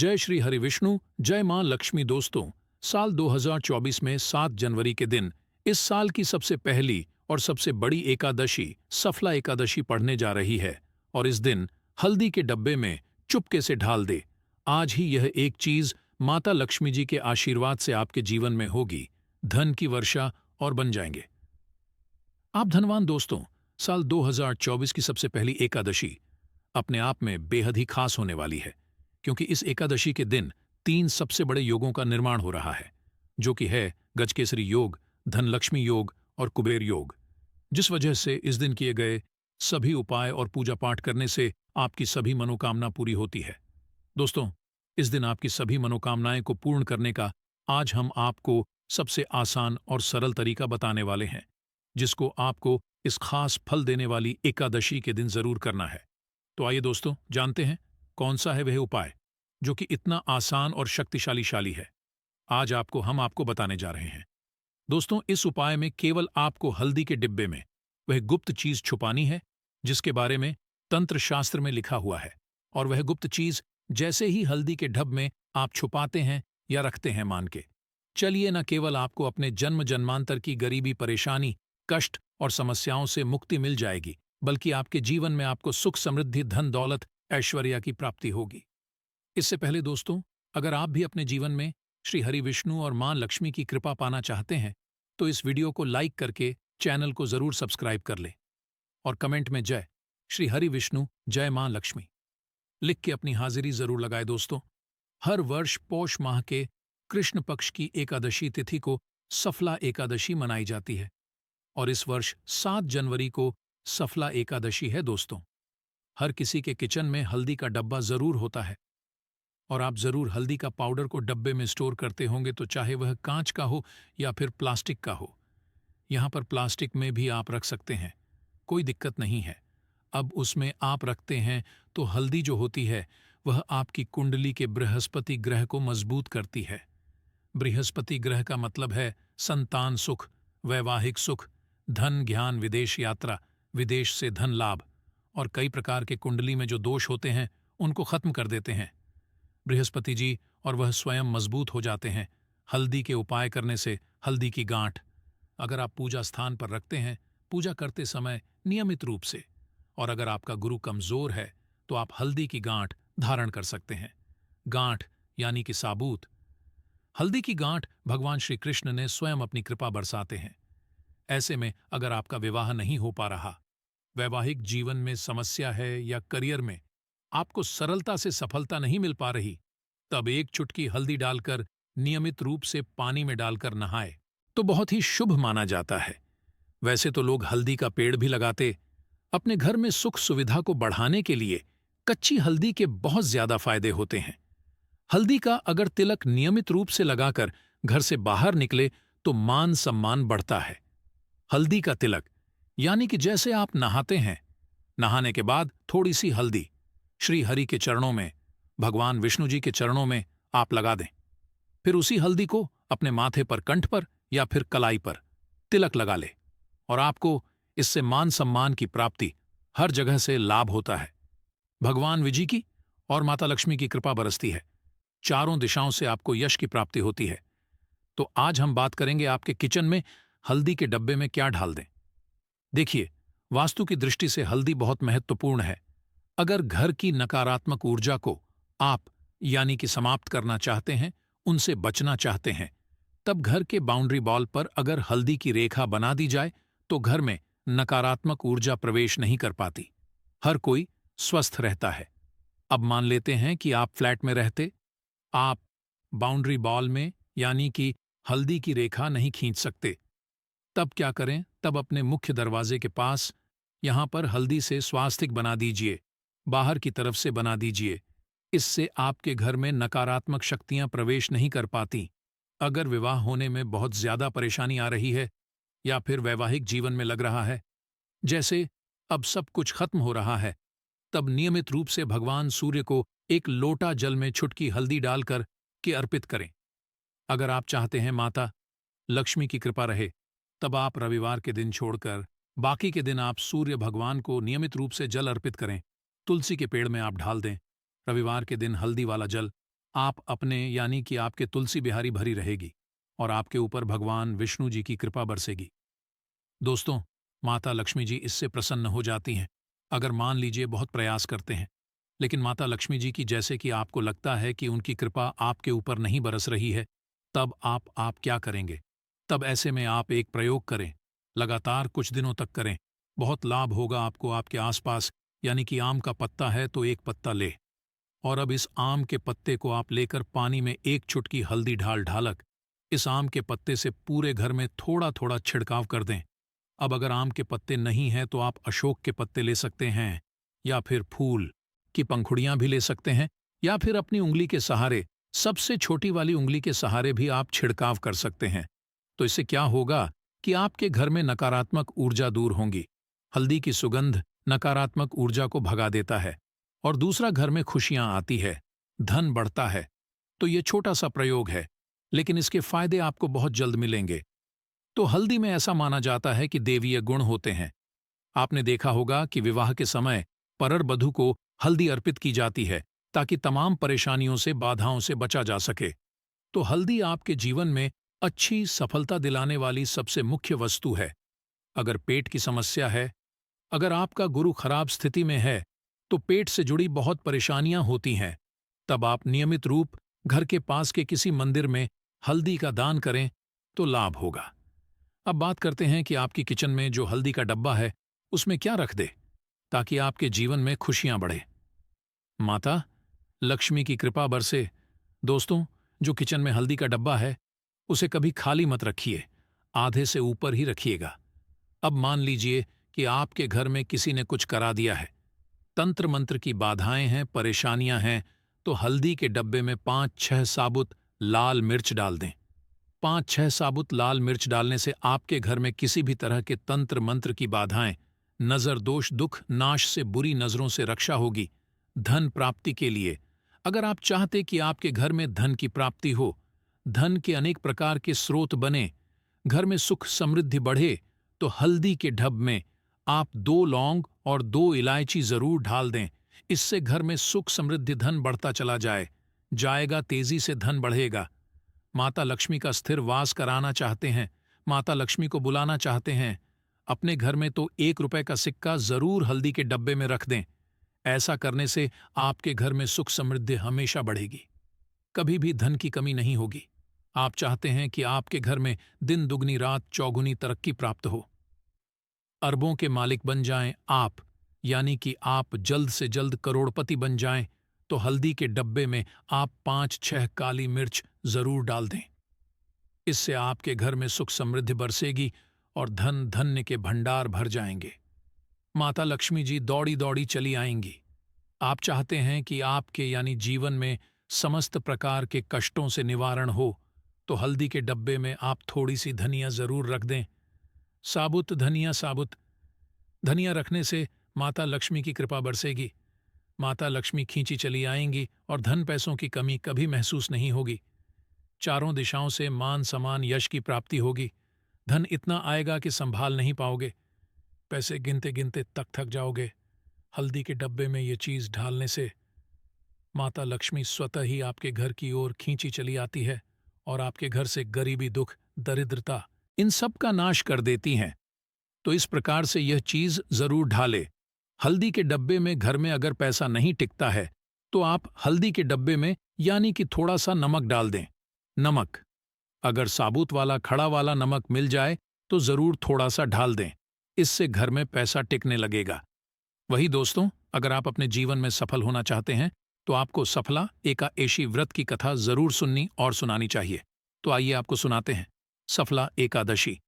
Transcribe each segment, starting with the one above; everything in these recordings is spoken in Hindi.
जय श्री हरि विष्णु, जय मां लक्ष्मी। दोस्तों, साल 2024 में 7 जनवरी के दिन इस साल की सबसे पहली और सबसे बड़ी एकादशी सफला एकादशी पड़ने जा रही है। और इस दिन हल्दी के डब्बे में चुपके से ढाल दे। आज ही यह एक चीज माता लक्ष्मी जी के आशीर्वाद से आपके जीवन में होगी, धन की वर्षा और बन जाएंगे आप धनवान। दोस्तों, साल 2024 की सबसे पहली एकादशी अपने आप में बेहद ही खास होने वाली है, क्योंकि इस एकादशी के दिन 3 सबसे बड़े योगों का निर्माण हो रहा है, जो कि है गजकेसरी योग, धनलक्ष्मी योग और कुबेर योग। जिस वजह से इस दिन किए गए सभी उपाय और पूजा पाठ करने से आपकी सभी मनोकामना पूरी होती है। दोस्तों, इस दिन आपकी सभी मनोकामनाएं को पूर्ण करने का आज हम आपको सबसे आसान और सरल तरीका बताने वाले हैं, जिसको आपको इस खास फल देने वाली एकादशी के दिन जरूर करना है। तो आइए दोस्तों, जानते हैं कौन सा है वह उपाय जो कि इतना आसान और शक्तिशाली है। आज हम आपको बताने जा रहे हैं। दोस्तों, इस उपाय में केवल आपको हल्दी के डिब्बे में वह गुप्त चीज छुपानी है, जिसके बारे में तंत्र शास्त्र में लिखा हुआ है। और वह गुप्त चीज जैसे ही हल्दी के ढब में आप छुपाते हैं या रखते हैं, मान के चलिए, न केवल आपको अपने जन्म जन्मांतर की गरीबी, परेशानी, कष्ट और समस्याओं से मुक्ति मिल जाएगी, बल्कि आपके जीवन में आपको सुख, समृद्धि, धन, दौलत, ऐश्वर्य की प्राप्ति होगी। इससे पहले दोस्तों, अगर आप भी अपने जीवन में श्री हरि विष्णु और मां लक्ष्मी की कृपा पाना चाहते हैं, तो इस वीडियो को लाइक करके चैनल को जरूर सब्सक्राइब कर लें और कमेंट में जय श्री हरि विष्णु, जय मां लक्ष्मी लिख के अपनी हाजिरी जरूर लगाए। दोस्तों, हर वर्ष पौष माह के कृष्ण पक्ष की एकादशी तिथि को सफला एकादशी मनाई जाती है, और इस वर्ष 7 जनवरी को सफला एकादशी है। दोस्तों, हर किसी के किचन में हल्दी का डब्बा जरूर होता है, और आप जरूर हल्दी का पाउडर को डब्बे में स्टोर करते होंगे, तो चाहे वह कांच का हो या फिर प्लास्टिक का हो। यहाँ पर प्लास्टिक में भी आप रख सकते हैं, कोई दिक्कत नहीं है। अब उसमें आप रखते हैं तो हल्दी जो होती है वह आपकी कुंडली के बृहस्पति ग्रह को मजबूत करती है। बृहस्पति ग्रह का मतलब है संतान सुख, वैवाहिक सुख, धन, ज्ञान, विदेश यात्रा, विदेश से धन लाभ, और कई प्रकार के कुंडली में जो दोष होते हैं उनको खत्म कर देते हैं बृहस्पति जी, और वह स्वयं मजबूत हो जाते हैं हल्दी के उपाय करने से। हल्दी की गांठ अगर आप पूजा स्थान पर रखते हैं, पूजा करते समय नियमित रूप से, और अगर आपका गुरु कमजोर है तो आप हल्दी की गांठ धारण कर सकते हैं। गांठ यानी कि साबूत। हल्दी की गांठ भगवान श्री कृष्ण ने स्वयं अपनी कृपा बरसाते हैं। ऐसे में अगर आपका विवाह नहीं हो पा रहा, वैवाहिक जीवन में समस्या है, या करियर में आपको सरलता से सफलता नहीं मिल पा रही, तब एक चुटकी हल्दी डालकर नियमित रूप से पानी में डालकर नहाए तो बहुत ही शुभ माना जाता है। वैसे तो लोग हल्दी का पेड़ भी लगाते। अपने घर में सुख सुविधा को बढ़ाने के लिए कच्ची हल्दी के बहुत ज्यादा फायदे होते हैं। हल्दी का अगर तिलक नियमित रूप से लगाकर घर से बाहर निकले तो मान सम्मान बढ़ता है। हल्दी का तिलक यानी कि जैसे आप नहाते हैं, नहाने के बाद थोड़ी सी हल्दी श्री हरि के चरणों में, भगवान विष्णु जी के चरणों में आप लगा दें। फिर उसी हल्दी को अपने माथे पर, कंठ पर या फिर कलाई पर तिलक लगा ले, और आपको इससे मान सम्मान की प्राप्ति, हर जगह से लाभ होता है। भगवान विजी की और माता लक्ष्मी की कृपा बरसती है। चारों दिशाओं से आपको यश की प्राप्ति होती है। तो आज हम बात करेंगे आपके किचन में हल्दी के डब्बे में क्या डाल दें। देखिए, वास्तु की दृष्टि से हल्दी बहुत महत्वपूर्ण है। अगर घर की नकारात्मक ऊर्जा को आप यानी कि समाप्त करना चाहते हैं, उनसे बचना चाहते हैं, तब घर के बाउंड्री वॉल पर अगर हल्दी की रेखा बना दी जाए तो घर में नकारात्मक ऊर्जा प्रवेश नहीं कर पाती, हर कोई स्वस्थ रहता है। अब मान लेते हैं कि आप फ्लैट में रहते, आप बाउंड्री वॉल में यानी कि हल्दी की रेखा नहीं खींच सकते। तब क्या करें? तब अपने मुख्य दरवाजे के पास यहां पर हल्दी से स्वास्तिक बना दीजिए, बाहर की तरफ से बना दीजिए। इससे आपके घर में नकारात्मक शक्तियां प्रवेश नहीं कर पाती। अगर विवाह होने में बहुत ज्यादा परेशानी आ रही है, या फिर वैवाहिक जीवन में लग रहा है जैसे अब सब कुछ खत्म हो रहा है, तब नियमित रूप से भगवान सूर्य को एक लोटा जल में छुटकी हल्दी डालकर के अर्पित करें। अगर आप चाहते हैं माता लक्ष्मी की कृपा रहे, तब आप रविवार के दिन छोड़कर बाकी के दिन आप सूर्य भगवान को नियमित रूप से जल अर्पित करें। तुलसी के पेड़ में आप ढाल दें। रविवार के दिन हल्दी वाला जल आप अपने यानी कि आपके तुलसी बिहारी भरी रहेगी और आपके ऊपर भगवान विष्णु जी की कृपा बरसेगी। दोस्तों, माता लक्ष्मी जी इससे प्रसन्न हो जाती हैं अगर मान लीजिए बहुत प्रयास करते हैं। लेकिन माता लक्ष्मी जी की जैसे कि आपको लगता है कि उनकी कृपा आपके ऊपर नहीं बरस रही है, तब आप क्या करेंगे? तब ऐसे में आप एक प्रयोग करें, लगातार कुछ दिनों तक करें। बहुत लाभ होगा आपको। आपके आसपास यानी कि आम का पत्ता है तो एक पत्ता ले, और अब इस आम के पत्ते को आप लेकर पानी में एक चुटकी हल्दी ढालक इस आम के पत्ते से पूरे घर में थोड़ा थोड़ा छिड़काव कर दें। अब अगर आम के पत्ते नहीं हैं तो आप अशोक के पत्ते ले सकते हैं, या फिर फूल की पंखुड़ियां भी ले सकते हैं, या फिर अपनी उंगली के सहारे, सबसे छोटी वाली उंगली के सहारे भी आप छिड़काव कर सकते हैं। तो इससे क्या होगा कि आपके घर में नकारात्मक ऊर्जा दूर होंगी। हल्दी की सुगंध नकारात्मक ऊर्जा को भगा देता है, और दूसरा घर में खुशियां आती है, धन बढ़ता है। तो ये छोटा सा प्रयोग है, लेकिन इसके फायदे आपको बहुत जल्द मिलेंगे। तो हल्दी में ऐसा माना जाता है कि देवीय गुण होते हैं। आपने देखा होगा कि विवाह के समय परर बधू को हल्दी अर्पित की जाती है ताकि तमाम परेशानियों से, बाधाओं से बचा जा सके। तो हल्दी आपके जीवन में अच्छी सफलता दिलाने वाली सबसे मुख्य वस्तु है। अगर पेट की समस्या है, अगर आपका गुरु खराब स्थिति में है, तो पेट से जुड़ी बहुत परेशानियां होती हैं, तब आप नियमित रूप घर के पास के किसी मंदिर में हल्दी का दान करें तो लाभ होगा। अब बात करते हैं कि आपकी किचन में जो हल्दी का डब्बा है उसमें क्या रख दे ताकि आपके जीवन में खुशियां बढ़े, माता लक्ष्मी की कृपा बरसे। दोस्तों, जो किचन में हल्दी का डब्बा है उसे कभी खाली मत रखिए, आधे से ऊपर ही रखिएगा। अब मान लीजिए कि आपके घर में किसी ने कुछ करा दिया है, तंत्र मंत्र की बाधाएं हैं, परेशानियां हैं, तो हल्दी के डब्बे में 5-6 साबुत लाल मिर्च डाल दें। 5-6 साबुत लाल मिर्च डालने से आपके घर में किसी भी तरह के तंत्र मंत्र की बाधाएं, नजर दोष, दुख नाश से, बुरी नजरों से रक्षा होगी। धन प्राप्ति के लिए, अगर आप चाहते कि आपके घर में धन की प्राप्ति हो, धन के अनेक प्रकार के स्रोत बने, घर में सुख समृद्धि बढ़े, तो हल्दी के ढब में आप 2 लौंग और 2 इलायची जरूर डाल दें। इससे घर में सुख समृद्धि, धन बढ़ता चला जाएगा, तेजी से धन बढ़ेगा। माता लक्ष्मी का स्थिर वास कराना चाहते हैं, माता लक्ष्मी को बुलाना चाहते हैं, अपने घर में तो 1 रुपए का सिक्का जरूर हल्दी के डब्बे में रख दें। ऐसा करने से आपके घर में सुख समृद्धि हमेशा बढ़ेगी, कभी भी धन की कमी नहीं होगी। आप चाहते हैं कि आपके घर में दिन दुगनी रात चौगुनी तरक्की प्राप्त हो, अरबों के मालिक बन जाएं आप, यानी कि आप जल्द से जल्द करोड़पति बन जाएं, तो हल्दी के डब्बे में आप 5-6 काली मिर्च जरूर डाल दें। इससे आपके घर में सुख समृद्धि बरसेगी और धन धन्य के भंडार भर जाएंगे। माता लक्ष्मी जी दौड़ी दौड़ी चली आएंगी। आप चाहते हैं कि आपके यानी जीवन में समस्त प्रकार के कष्टों से निवारण हो, तो हल्दी के डब्बे में आप थोड़ी सी धनिया जरूर रख दें। साबुत धनिया, साबुत धनिया रखने से माता लक्ष्मी की कृपा बरसेगी, माता लक्ष्मी खींची चली आएंगी और धन पैसों की कमी कभी महसूस नहीं होगी। चारों दिशाओं से मान सम्मान यश की प्राप्ति होगी। धन इतना आएगा कि संभाल नहीं पाओगे, पैसे गिनते गिनते थक जाओगे। हल्दी के डब्बे में ये चीज ढालने से माता लक्ष्मी स्वतः ही आपके घर की ओर खींची चली आती है और आपके घर से गरीबी, दुख, दरिद्रता, इन सब का नाश कर देती हैं। तो इस प्रकार से यह चीज जरूर ढाले। हल्दी के डब्बे में घर में अगर पैसा नहीं टिकता है तो आप हल्दी के डब्बे में यानी कि थोड़ा सा नमक डाल दें। नमक, अगर साबुत वाला खड़ा वाला नमक मिल जाए तो जरूर थोड़ा सा ढाल दें, इससे घर में पैसा टिकने लगेगा। वही दोस्तों, अगर आप अपने जीवन में सफल होना चाहते हैं तो आपको सफला एकादशी व्रत की कथा जरूर सुननी और सुनानी चाहिए। तो आइए आपको सुनाते हैं सफला एकादशी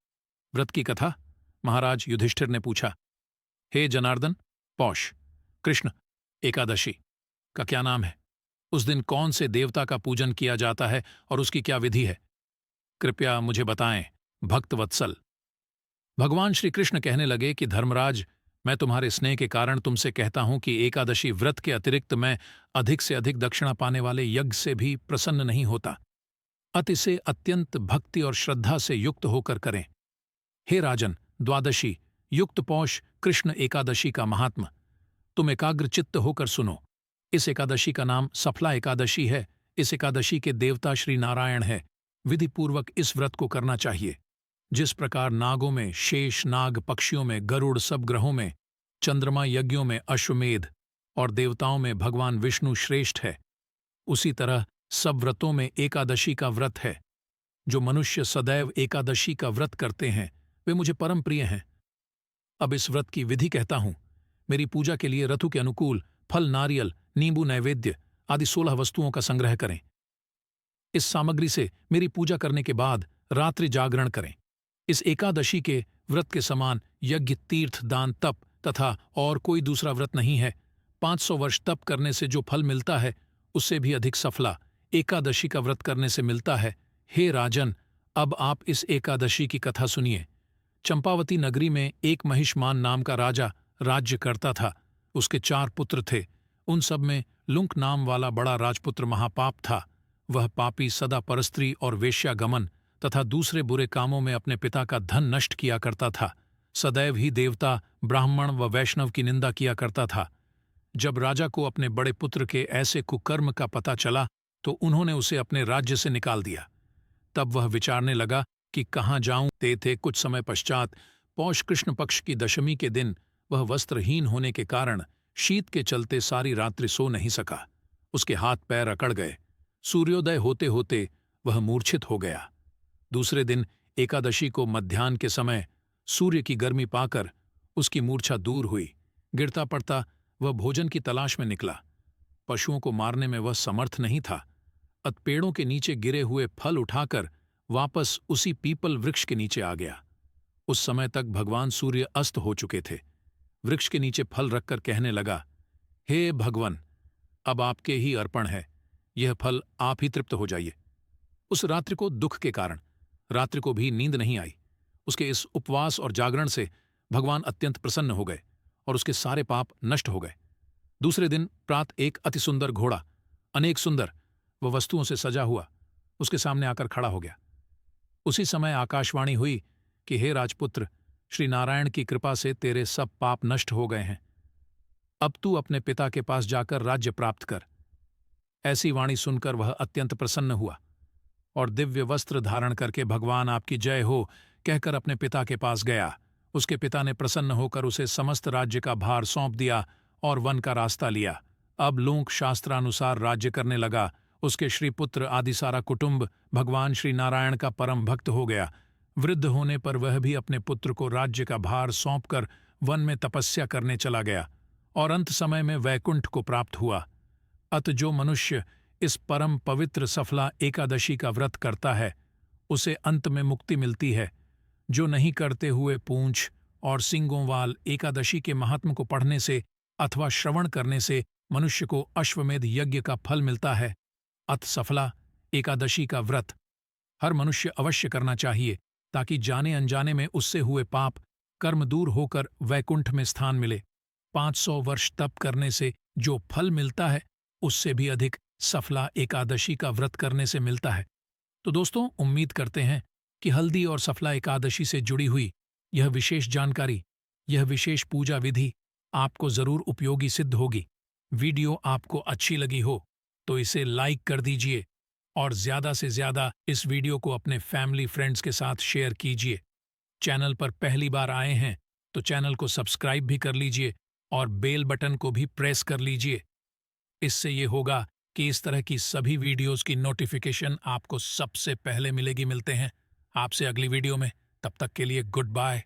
व्रत की कथा। महाराज युधिष्ठिर ने पूछा, हे जनार्दन, पौष कृष्ण एकादशी का क्या नाम है? उस दिन कौन से देवता का पूजन किया जाता है और उसकी क्या विधि है? कृपया मुझे बताएं, भक्त वत्सल। भगवान श्री कृष्ण कहने लगे कि धर्मराज, मैं तुम्हारे स्नेह के कारण तुमसे कहता हूं कि एकादशी व्रत के अतिरिक्त मैं अधिक से अधिक दक्षिणा पाने वाले यज्ञ से भी प्रसन्न नहीं होता। अति से अत्यंत भक्ति और श्रद्धा से युक्त होकर करें। हे राजन, द्वादशी युक्त पौष कृष्ण एकादशी का महात्म तुम एकाग्र चित्त होकर सुनो। इस एकादशी का नाम सफला एकादशी है, इस एकादशी के देवता श्री नारायण है। विधि पूर्वक इस व्रत को करना चाहिए। जिस प्रकार नागों में शेष नाग, पक्षियों में गरुड़, सब ग्रहों में चंद्रमा, यज्ञों में अश्वमेध और देवताओं में भगवान विष्णु श्रेष्ठ है, उसी तरह सब व्रतों में एकादशी का व्रत है। जो मनुष्य सदैव एकादशी का व्रत करते हैं वे मुझे परम प्रिय हैं। अब इस व्रत की विधि कहता हूं। मेरी पूजा के लिए ऋतु के अनुकूल फल, नारियल, नींबू, नैवेद्य आदि 16 वस्तुओं का संग्रह करें। इस सामग्री से मेरी पूजा करने के बाद रात्रि जागरण करें। इस एकादशी के व्रत के समान यज्ञ, तीर्थ, दान, तप तथा और कोई दूसरा व्रत नहीं है। 500 वर्ष तप करने से जो फल मिलता है उससे भी अधिक सफला एकादशी का व्रत करने से मिलता है। हे राजन, अब आप इस एकादशी की कथा सुनिए। चंपावती नगरी में एक महिष्मान नाम का राजा राज्य करता था। उसके 4 पुत्र थे। उन सब में लुंक नाम वाला बड़ा राजपुत्र महापाप था। वह पापी सदा परस्त्री और वेश्यागमन तथा दूसरे बुरे कामों में अपने पिता का धन नष्ट किया करता था। सदैव ही देवता, ब्राह्मण व वैष्णव की निंदा किया करता था। जब राजा को अपने बड़े पुत्र के ऐसे कुकर्म का पता चला तो उन्होंने उसे अपने राज्य से निकाल दिया। तब वह विचारने लगा कि कहाँ जाऊं। थे कुछ समय पश्चात पौष कृष्ण पक्ष की दशमी के दिन वह वस्त्रहीन होने के कारण शीत के चलते सारी रात्रि सो नहीं सका। उसके हाथ पैर अकड़ गए। सूर्योदय होते होते वह मूर्छित हो गया। दूसरे दिन एकादशी को मध्याह्न के समय सूर्य की गर्मी पाकर उसकी मूर्छा दूर हुई। गिरता पड़ता वह भोजन की तलाश में निकला। पशुओं को मारने में वह समर्थ नहीं था। अत पेड़ों के नीचे गिरे हुए फल उठाकर वापस उसी पीपल वृक्ष के नीचे आ गया। उस समय तक भगवान सूर्य अस्त हो चुके थे। वृक्ष के नीचे फल रखकर कहने लगा, हे भगवान, अब आपके ही अर्पण है। यह फल आप ही तृप्त हो जाइए। उस रात्रि को दुख के कारण रात्रि को भी नींद नहीं आई। उसके इस उपवास और जागरण से भगवान अत्यंत प्रसन्न हो गए और उसके सारे पाप नष्ट हो गए। दूसरे दिन प्रात एक अति सुंदर घोड़ा, अनेक सुंदर व वस्तुओं से सजा हुआ, उसके सामने आकर खड़ा हो गया। उसी समय आकाशवाणी हुई कि हे राजपुत्र, श्री नारायण की कृपा से तेरे सब पाप नष्ट हो गए हैं। अब तू अपने पिता के पास जाकर राज्य प्राप्त कर। ऐसी वाणी सुनकर वह अत्यंत प्रसन्न हुआ और दिव्य वस्त्र धारण करके भगवान आपकी जय हो कहकर अपने पिता के पास गया। उसके पिता ने प्रसन्न होकर उसे समस्त राज्य का भार सौंप दिया और वन का रास्ता लिया। अब लोक शास्त्रानुसार राज्य करने लगा। उसके श्रीपुत्र आदि सारा कुटुंब भगवान श्री नारायण का परम भक्त हो गया। वृद्ध होने पर वह भी अपने पुत्र को राज्य का भार सौंपकर वन में तपस्या करने चला गया और अंत समय में वैकुंठ को प्राप्त हुआ। अत जो मनुष्य इस परम पवित्र सफला एकादशी का व्रत करता है उसे अंत में मुक्ति मिलती है। जो नहीं करते हुए पूंछ और सींगों वाल एकादशी के महात्म को पढ़ने से अथवा श्रवण करने से मनुष्य को अश्वमेध यज्ञ का फल मिलता है। अत सफला एकादशी का व्रत हर मनुष्य अवश्य करना चाहिए ताकि जाने अनजाने में उससे हुए पाप कर्म दूर होकर वैकुंठ में स्थान मिले। 500 वर्ष तप करने से जो फल मिलता है उससे भी अधिक सफला एकादशी का व्रत करने से मिलता है। तो दोस्तों, उम्मीद करते हैं कि हल्दी और सफला एकादशी से जुड़ी हुई यह विशेष जानकारी, यह विशेष पूजा विधि आपको जरूर उपयोगी सिद्ध होगी। वीडियो आपको अच्छी लगी हो तो इसे लाइक कर दीजिए और ज़्यादा से ज़्यादा इस वीडियो को अपने फैमिली फ्रेंड्स के साथ शेयर कीजिए। चैनल पर पहली बार आए हैं तो चैनल को सब्सक्राइब भी कर लीजिए और बेल बटन को भी प्रेस कर लीजिए। इससे ये होगा कि इस तरह की सभी वीडियोस की नोटिफिकेशन आपको सबसे पहले मिलेगी। मिलते हैं आपसे अगली वीडियो में, तब तक के लिए गुड बाय।